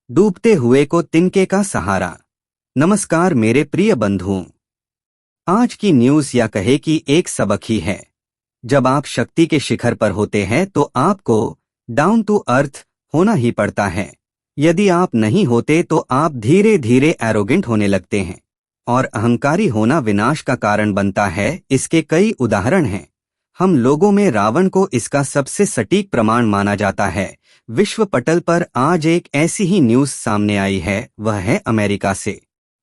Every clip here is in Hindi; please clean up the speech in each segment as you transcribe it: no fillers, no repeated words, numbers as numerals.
डूबते हुए को तिनके का सहारा। नमस्कार मेरे प्रिय बंधुओं, आज की न्यूज या कहे कि एक सबक ही है। जब आप शक्ति के शिखर पर होते हैं तो आपको डाउन टू अर्थ होना ही पड़ता है। यदि आप नहीं होते तो आप धीरे धीरे एरोगेंट होने लगते हैं और अहंकारी होना विनाश का कारण बनता है। इसके कई उदाहरण हैं। हम लोगों में रावण को इसका सबसे सटीक प्रमाण माना जाता है। विश्व पटल पर आज एक ऐसी ही न्यूज सामने आई है, वह है अमेरिका से।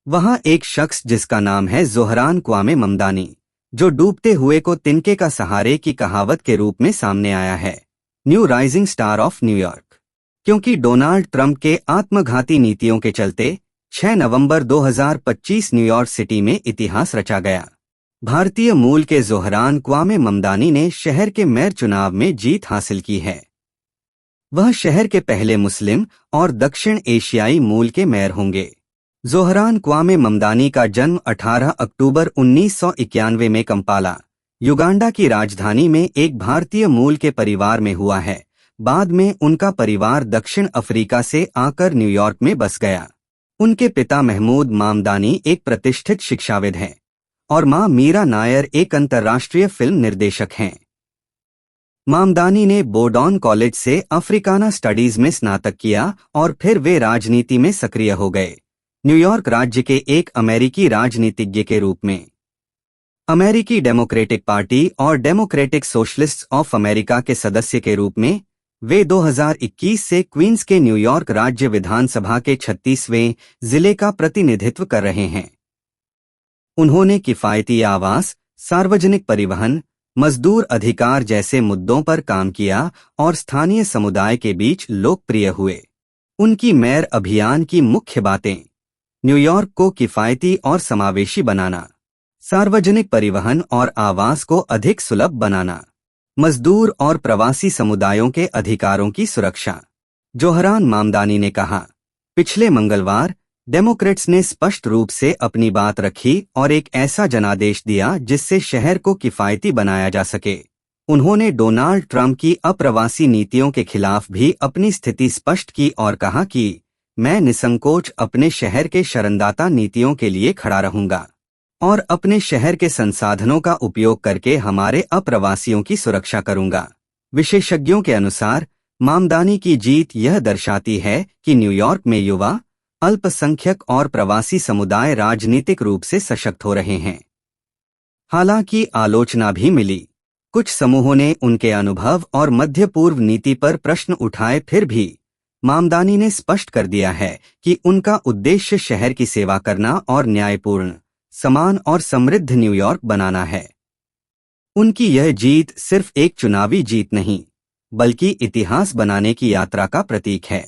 वहां एक शख्स जिसका नाम है ज़ोहरान क्वामे ममदानी, जो डूबते हुए को तिनके का सहारे की कहावत के रूप में सामने आया है। New rising star of New York. क्योंकि डोनाल्ड ट्रंप के आत्मघाती नीतियों के चलते 6 नवंबर 2025 न्यूयॉर्क सिटी में इतिहास रचा गया। भारतीय मूल के ज़ोहरान क्वामे ममदानी ने शहर के मेयर चुनाव में जीत हासिल की है। वह शहर के पहले मुस्लिम और दक्षिण एशियाई मूल के मेयर होंगे। ज़ोहरान क्वामे ममदानी का जन्म 18 अक्टूबर 1991 में कंपाला, युगांडा की राजधानी में एक भारतीय मूल के परिवार में हुआ है। बाद में उनका परिवार दक्षिण अफ्रीका से आकर न्यूयॉर्क में बस गया। उनके पिता महमूद मामदानी एक प्रतिष्ठित शिक्षाविद हैं और मां मीरा नायर एक अंतर्राष्ट्रीय फिल्म निर्देशक हैं। मामदानी ने बोर्डॉन कॉलेज से अफ्रीकाना स्टडीज में स्नातक किया और फिर वे राजनीति में सक्रिय हो गए। न्यूयॉर्क राज्य के एक अमेरिकी राजनीतिज्ञ के रूप में अमेरिकी डेमोक्रेटिक पार्टी और डेमोक्रेटिक सोशलिस्ट्स ऑफ अमेरिका के सदस्य के रूप में वे 2021 से क्वींस के न्यूयॉर्क राज्य विधानसभा के 36वें जिले का प्रतिनिधित्व कर रहे हैं। उन्होंने किफायती आवास, सार्वजनिक परिवहन, मजदूर अधिकार जैसे मुद्दों पर काम किया और स्थानीय समुदाय के बीच लोकप्रिय हुए। उनकी मेयर अभियान की मुख्य बातें: न्यूयॉर्क को किफायती और समावेशी बनाना, सार्वजनिक परिवहन और आवास को अधिक सुलभ बनाना, मजदूर और प्रवासी समुदायों के अधिकारों की सुरक्षा। ज़ोहरान मामदानी ने कहा, पिछले मंगलवार डेमोक्रेट्स ने स्पष्ट रूप से अपनी बात रखी और एक ऐसा जनादेश दिया जिससे शहर को किफायती बनाया जा सके। उन्होंने डोनाल्ड ट्रंप की अप्रवासी नीतियों के खिलाफ भी अपनी स्थिति स्पष्ट की और कहा कि मैं निसंकोच अपने शहर के शरणदाता नीतियों के लिए खड़ा रहूंगा और अपने शहर के संसाधनों का उपयोग करके हमारे अप्रवासियों की सुरक्षा करूंगा। विशेषज्ञों के अनुसार मामदानी की जीत यह दर्शाती है कि न्यूयॉर्क में युवा, अल्पसंख्यक और प्रवासी समुदाय राजनीतिक रूप से सशक्त हो रहे हैं। हालांकि आलोचना भी मिली। कुछ समूहों ने उनके अनुभव और मध्य पूर्व नीति पर प्रश्न उठाए। फिर भी मामदानी ने स्पष्ट कर दिया है कि उनका उद्देश्य शहर की सेवा करना और न्यायपूर्ण, समान और समृद्ध न्यूयॉर्क बनाना है। उनकी यह जीत सिर्फ एक चुनावी जीत नहीं, बल्कि इतिहास बनाने की यात्रा का प्रतीक है।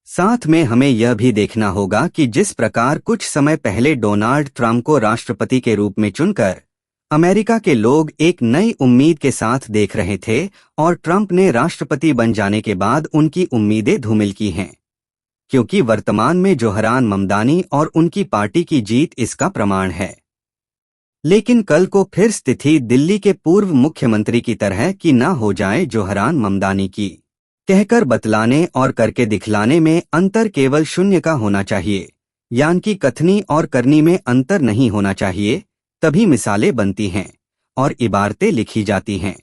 साथ में हमें यह भी देखना होगा कि जिस प्रकार कुछ समय पहले डोनाल्ड ट्रंप को राष्ट्रपति के रूप में चुनकर अमेरिका के लोग एक नई उम्मीद के साथ देख रहे थे और ट्रंप ने राष्ट्रपति बन जाने के बाद उनकी उम्मीदें धूमिल की हैं, क्योंकि वर्तमान में ज़ोहरान ममदानी और उनकी पार्टी की जीत इसका प्रमाण है। लेकिन कल को फिर स्थिति दिल्ली के पूर्व मुख्यमंत्री की तरह की न हो जाए। ज़ोहरान ममदानी की कहकर बतलाने और करके दिखलाने में अंतर केवल शून्य का होना चाहिए, यानी कि कथनी और करनी में अंतर नहीं होना चाहिए। तभी मिसालें बनती हैं और इबारतें लिखी जाती हैं।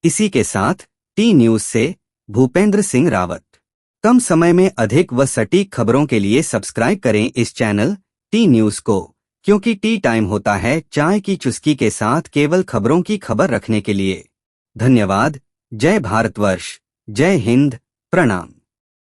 इसी के साथ टी न्यूज से भूपेंद्र सिंह रावत। कम समय में अधिक व सटीक खबरों के लिए सब्सक्राइब करें इस चैनल टी न्यूज को, क्योंकि टी टाइम होता है चाय की चुस्की के साथ केवल खबरों की खबर रखने के लिए। धन्यवाद। जय भारतवर्ष, जय हिंद, प्रणाम।